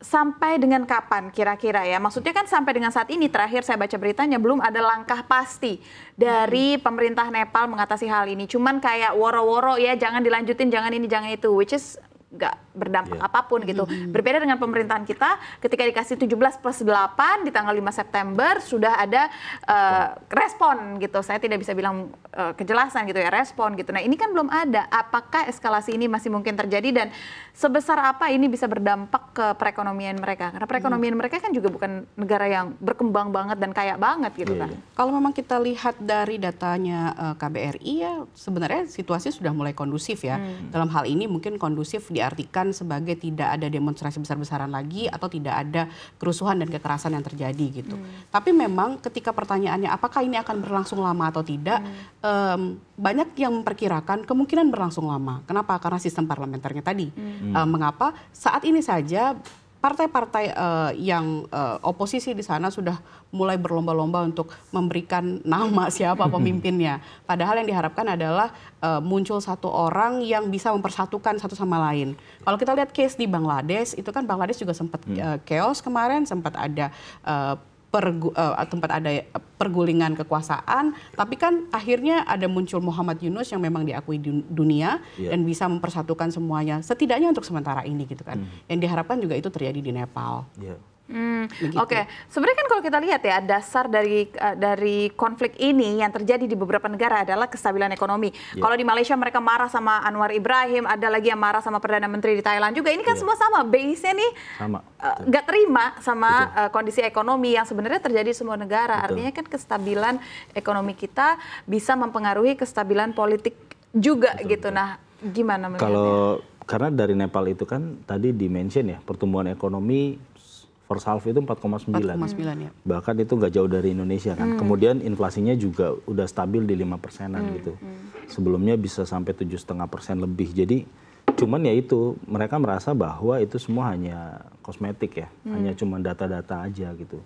sampai dengan kapan kira-kira ya? Maksudnya kan sampai dengan saat ini terakhir saya baca beritanya belum ada langkah pasti dari pemerintah Nepal mengatasi hal ini. Cuman kayak woro-woro ya, jangan dilanjutin, jangan ini, jangan itu, which is nggak berdampak apapun gitu. Berbeda dengan pemerintahan kita ketika dikasih 17+8 di tanggal 5 September sudah ada respon gitu. Saya tidak bisa bilang kejelasan gitu ya, respon gitu. Nah ini kan belum ada. Apakah eskalasi ini masih mungkin terjadi dan sebesar apa ini bisa berdampak ke perekonomian mereka? Karena perekonomian mereka kan juga bukan negara yang berkembang banget dan kaya banget gitu kan. Kalau memang kita lihat dari datanya KBRI ya sebenarnya situasi sudah mulai kondusif ya. Dalam hal ini mungkin kondusif diartikan sebagai tidak ada demonstrasi besar-besaran lagi atau tidak ada kerusuhan dan kekerasan yang terjadi gitu. Tapi memang ketika pertanyaannya apakah ini akan berlangsung lama atau tidak, banyak yang memperkirakan kemungkinan berlangsung lama. Kenapa? Karena sistem parlementernya tadi. Mengapa? Saat ini saja partai-partai yang oposisi di sana sudah mulai berlomba-lomba untuk memberikan nama siapa pemimpinnya. Padahal yang diharapkan adalah muncul satu orang yang bisa mempersatukan satu sama lain. Kalau kita lihat case di Bangladesh, itu kan Bangladesh juga sempat chaos kemarin, sempat ada tempat ada pergulingan kekuasaan, tapi kan akhirnya ada muncul Muhammad Yunus yang memang diakui dunia dan bisa mempersatukan semuanya, setidaknya untuk sementara ini gitu kan. Yang diharapkan juga itu terjadi di Nepal. Oke. Sebenarnya kan kalau kita lihat ya dasar dari konflik ini yang terjadi di beberapa negara adalah kestabilan ekonomi. Kalau di Malaysia mereka marah sama Anwar Ibrahim, ada lagi yang marah sama Perdana Menteri di Thailand juga. Ini kan semua sama, base-nya nih nggak terima sama kondisi ekonomi yang sebenarnya terjadi di semua negara. Artinya kan kestabilan ekonomi kita bisa mempengaruhi kestabilan politik juga gitu. Nah, gimana melihatnya? Karena dari Nepal itu kan tadi di-mention ya, pertumbuhan ekonomi first half itu 4,9 ya. Bahkan itu nggak jauh dari Indonesia kan. Kemudian inflasinya juga udah stabil di 5%-an gitu. Sebelumnya bisa sampai 7,5% lebih. Jadi cuman ya itu mereka merasa bahwa itu semua hanya kosmetik ya, hanya cuma data-data aja gitu.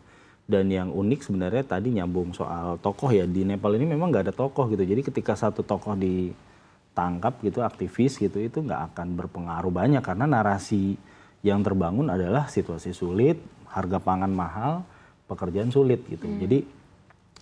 Dan yang unik sebenarnya tadi nyambung soal tokoh ya, di Nepal ini memang nggak ada tokoh gitu. Jadi ketika satu tokoh ditangkap gitu, aktivis gitu, itu nggak akan berpengaruh banyak karena narasi yang terbangun adalah situasi sulit, harga pangan mahal, pekerjaan sulit gitu. Jadi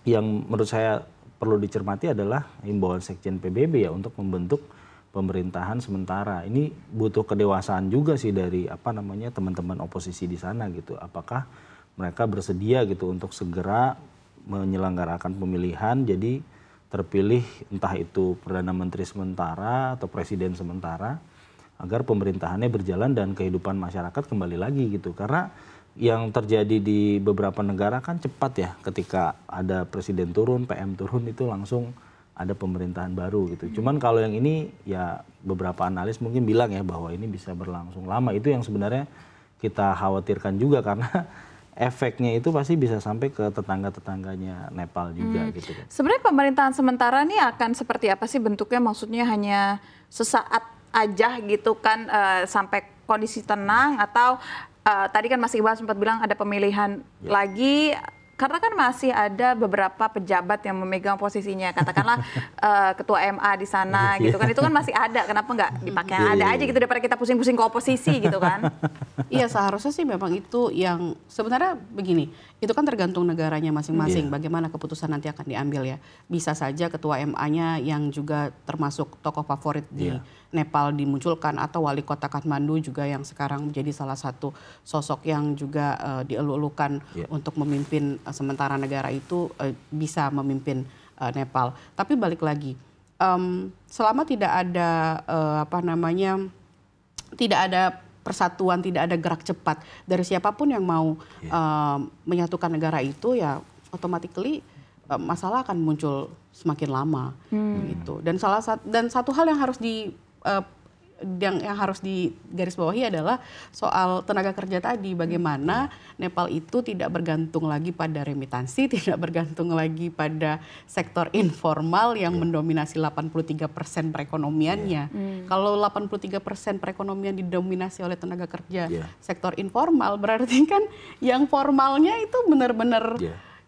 yang menurut saya perlu dicermati adalah himbauan Sekjen PBB ya untuk membentuk pemerintahan sementara. Ini butuh kedewasaan juga sih dari teman-teman oposisi di sana gitu. Apakah mereka bersedia gitu untuk segera menyelenggarakan pemilihan jadi terpilih entah itu Perdana Menteri sementara atau Presiden sementara agar pemerintahannya berjalan dan kehidupan masyarakat kembali lagi gitu. Karena yang terjadi di beberapa negara kan cepat ya, ketika ada presiden turun, PM turun itu langsung ada pemerintahan baru gitu. Cuman kalau yang ini ya beberapa analis mungkin bilang ya bahwa ini bisa berlangsung lama. Itu yang sebenarnya kita khawatirkan juga karena efeknya itu pasti bisa sampai ke tetangga-tetangganya Nepal juga gitu kan. Sebenarnya pemerintahan sementara ini akan seperti apa sih bentuknya? Maksudnya hanya sesaat aja gitu kan sampai kondisi tenang atau tadi kan Mas Iqbal sempat bilang ada pemilihan lagi karena kan masih ada beberapa pejabat yang memegang posisinya, katakanlah ketua MA di sana gitu kan, itu kan masih ada, kenapa nggak dipakai yang ada aja gitu daripada kita pusing-pusing ke oposisi gitu kan. Iya seharusnya sih memang itu yang sebenarnya begini, itu kan tergantung negaranya masing-masing bagaimana keputusan nanti akan diambil ya. Bisa saja ketua MA-nya yang juga termasuk tokoh favorit di Nepal dimunculkan atau wali kota Kathmandu juga yang sekarang menjadi salah satu sosok yang juga dielu-elukan untuk memimpin sementara negara itu bisa memimpin Nepal. Tapi balik lagi, selama tidak ada tidak ada persatuan, tidak ada gerak cepat dari siapapun yang mau menyatukan negara itu ya otomatically masalah akan muncul semakin lama gitu. Dan satu hal yang harus digarisbawahi adalah soal tenaga kerja tadi, bagaimana Nepal itu tidak bergantung lagi pada remitansi, tidak bergantung lagi pada sektor informal yang mendominasi 83% perekonomiannya. Kalau 83% perekonomian didominasi oleh tenaga kerja sektor informal, berarti kan yang formalnya itu benar-benar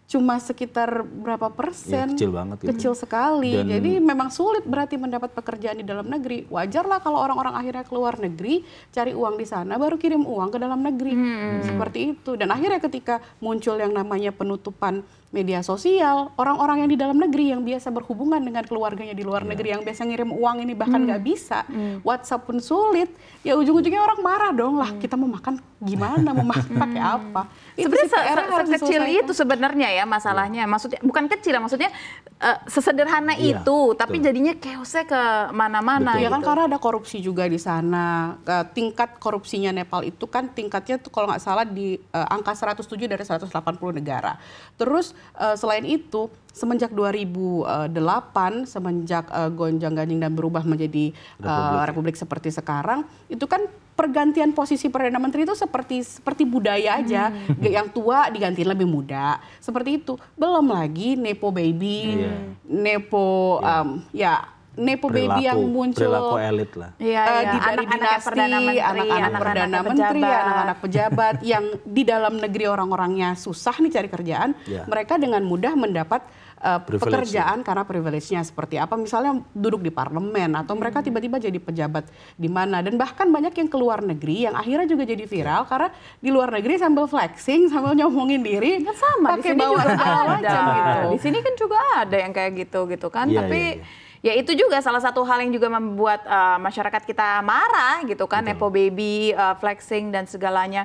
cuma sekitar berapa persen, kecil banget gitu. Kecil sekali. Jadi memang sulit berarti mendapat pekerjaan di dalam negeri. Wajarlah kalau orang-orang akhirnya keluar negeri, cari uang di sana, baru kirim uang ke dalam negeri. Seperti itu. Dan akhirnya ketika muncul yang namanya penutupan media sosial, orang-orang yang di dalam negeri yang biasa berhubungan dengan keluarganya di luar negeri, yang biasa ngirim uang ini bahkan nggak bisa, WhatsApp pun sulit, ya ujung-ujungnya orang marah dong lah, kita mau makan gimana, mau makan pakai apa. Sebenarnya sekecil itu sebenarnya ya masalahnya, maksudnya bukan kecil ya, maksudnya sesederhana itu, tapi jadinya chaosnya ke mana-mana. Ya kan gitu. karena ada korupsi juga di sana. Tingkat korupsinya Nepal itu kan tingkatnya tuh kalau nggak salah di angka 107 dari 180 negara. Terus selain itu semenjak 2008, semenjak gonjang-ganjing dan berubah menjadi republik seperti sekarang, itu kan pergantian posisi Perdana Menteri itu seperti budaya aja. Yang tua digantiin lebih muda. Seperti itu. Belum lagi Nepo baby, Nepo Nepo baby yang muncul, perilaku elit lah. Dari dinasti, anak-anak perdana menteri, anak-anak pejabat yang di dalam negeri orang-orangnya susah nih cari kerjaan, mereka dengan mudah mendapat pekerjaan karena privilege-nya seperti apa, misalnya duduk di parlemen atau mereka tiba-tiba jadi pejabat di mana, dan bahkan banyak yang keluar negeri yang akhirnya juga jadi viral karena di luar negeri sambil flexing, sambil nyombongin diri, pakai bawa segala macam gitu. Di sini kan juga ada yang kayak gitu kan, tapi ya itu juga salah satu hal yang juga membuat masyarakat kita marah gitu kan, Nepo baby, flexing dan segalanya.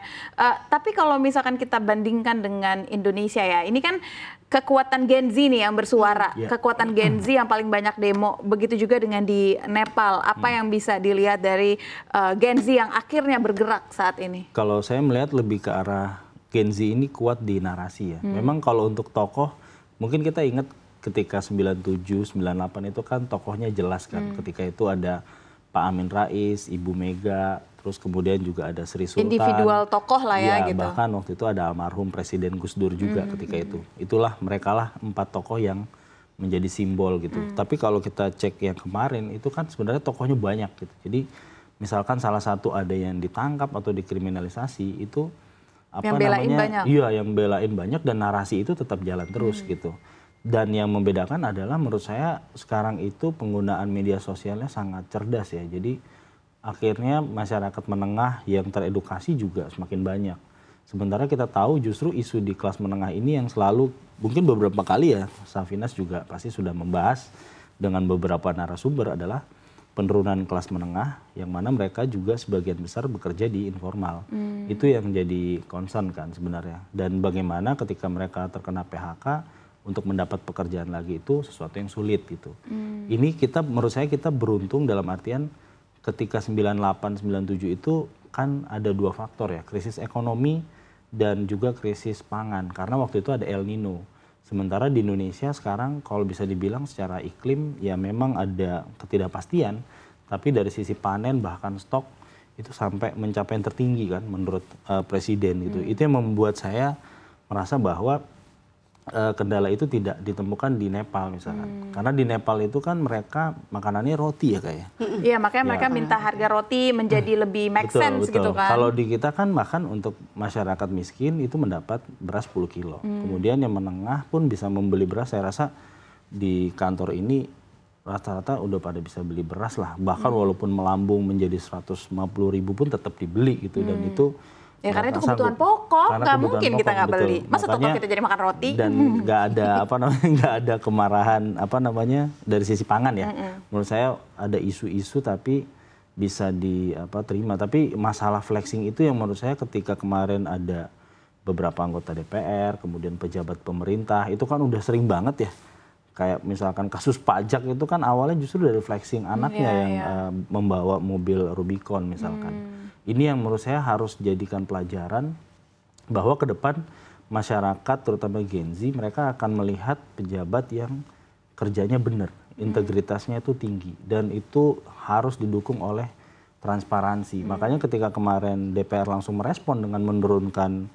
Tapi kalau misalkan kita bandingkan dengan Indonesia ya, ini kan kekuatan Gen Z nih yang bersuara, kekuatan Gen Z yang paling banyak demo, begitu juga dengan di Nepal. Apa yang bisa dilihat dari Gen Z yang akhirnya bergerak saat ini? Kalau saya melihat lebih ke arah Gen Z ini kuat di narasi ya. Memang kalau untuk tokoh, mungkin kita ingat ketika 97, 98 itu kan tokohnya jelas kan. Ketika itu ada Pak Amin Rais, Ibu Mega, terus kemudian juga ada Sri Sultan. Individual tokoh lah ya gitu. Bahkan waktu itu ada almarhum Presiden Gus Dur juga ketika itu. Itulah mereka lah 4 tokoh yang menjadi simbol gitu. Tapi kalau kita cek yang kemarin itu kan sebenarnya tokohnya banyak gitu. Jadi misalkan salah satu ada yang ditangkap atau dikriminalisasi, itu yang belain banyak. Iya, yang belain banyak dan narasi itu tetap jalan terus gitu. Dan yang membedakan adalah menurut saya sekarang itu penggunaan media sosialnya sangat cerdas ya. Jadi akhirnya masyarakat menengah yang teredukasi juga semakin banyak. Sementara kita tahu justru isu di kelas menengah ini yang selalu, mungkin beberapa kali ya, Safinas juga pasti sudah membahas dengan beberapa narasumber, adalah penurunan kelas menengah yang mana mereka juga sebagian besar bekerja di informal. Itu yang jadi concern kan sebenarnya. Dan bagaimana ketika mereka terkena PHK, untuk mendapat pekerjaan lagi itu sesuatu yang sulit gitu. Ini menurut saya kita beruntung dalam artian ketika 98, 97 itu kan ada 2 faktor ya, krisis ekonomi dan juga krisis pangan. Karena waktu itu ada El Nino. Sementara di Indonesia sekarang kalau bisa dibilang secara iklim ya memang ada ketidakpastian, tapi dari sisi panen bahkan stok itu sampai mencapai yang tertinggi kan menurut Presiden gitu. Itu yang membuat saya merasa bahwa kendala itu tidak ditemukan di Nepal misalkan. Karena di Nepal itu kan mereka makanannya roti ya kayak. Iya, makanya mereka minta harga roti menjadi lebih make sense gitu kan. Kalau di kita kan bahkan untuk masyarakat miskin itu mendapat beras 10 kilo. Kemudian yang menengah pun bisa membeli beras, saya rasa di kantor ini rata-rata udah pada bisa beli beras lah. Bahkan walaupun melambung menjadi 150.000 pun tetap dibeli gitu. Dan itu ya karena itu kebutuhan pokok, nggak mungkin kita nggak beli. Masa total kita jadi makan roti? Dan nggak ada nggak ada kemarahan dari sisi pangan ya. Menurut saya ada isu-isu tapi bisa terima. Tapi masalah flexing itu yang menurut saya ketika kemarin ada beberapa anggota DPR, kemudian pejabat pemerintah, itu kan udah sering banget ya. Kayak misalkan kasus pajak itu kan awalnya justru dari flexing anaknya yang membawa mobil Rubicon misalkan. Ini yang menurut saya harus dijadikan pelajaran bahwa ke depan masyarakat terutama Gen Z mereka akan melihat pejabat yang kerjanya benar, integritasnya itu tinggi dan itu harus didukung oleh transparansi. Makanya ketika kemarin DPR langsung merespon dengan menurunkan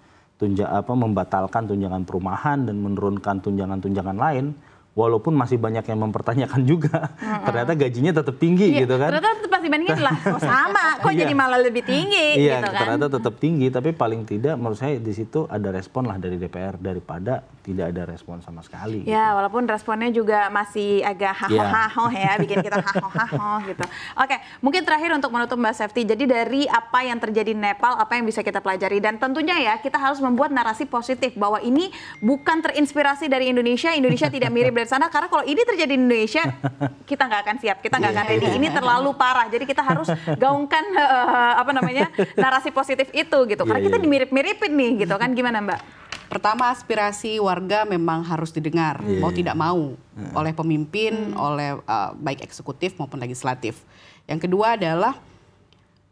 membatalkan tunjangan perumahan dan menurunkan tunjangan-tunjangan lain, walaupun masih banyak yang mempertanyakan juga, ternyata gajinya tetap tinggi gitu kan. Ternyata tetap dibandingin lah, kok sama, kok jadi malah lebih tinggi Iya, gitu kan. ternyata tetap tinggi, tapi paling tidak menurut saya di situ ada respon lah dari DPR daripada tidak ada respon sama sekali. Ya, walaupun responnya juga masih agak haho-haho ya, bikin kita haho-haho gitu. Oke, mungkin terakhir untuk menutup Mbak Sefty, jadi dari apa yang terjadi di Nepal, apa yang bisa kita pelajari, dan tentunya ya kita harus membuat narasi positif bahwa ini bukan terinspirasi dari Indonesia tidak mirip dari sana, karena kalau ini terjadi di Indonesia, kita nggak akan siap, kita nggak akan ready. Ini terlalu parah, jadi kita harus gaungkan narasi positif itu gitu, karena kita dimirip-miripin nih gitu kan. Gimana Mbak? Pertama, aspirasi warga memang harus didengar, mau tidak mau, oleh pemimpin, oleh baik eksekutif maupun legislatif. Yang kedua adalah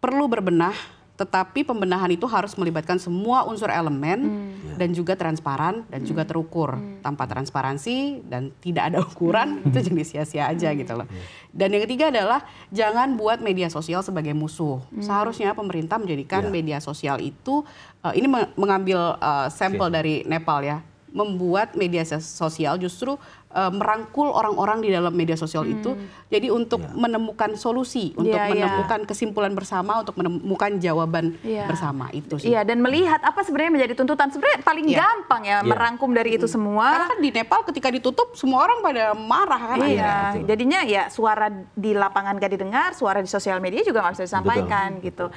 perlu berbenah, tetapi pembenahan itu harus melibatkan semua unsur elemen dan juga transparan dan juga terukur. Tanpa transparansi dan tidak ada ukuran itu jadi sia-sia aja gitu loh. Dan yang ketiga adalah jangan buat media sosial sebagai musuh. Seharusnya pemerintah menjadikan media sosial itu ini mengambil sampel dari Nepal ya. Membuat media sosial justru merangkul orang-orang di dalam media sosial itu, jadi untuk menemukan solusi, untuk menemukan kesimpulan bersama, untuk menemukan jawaban bersama itu sih. Iya, dan melihat apa sebenarnya menjadi tuntutan, sebenarnya paling gampang ya merangkum dari itu semua. Karena kan di Nepal ketika ditutup semua orang pada marah kan. Iya, jadinya ya suara di lapangan gak didengar, suara di sosial media juga nggak bisa disampaikan gitu.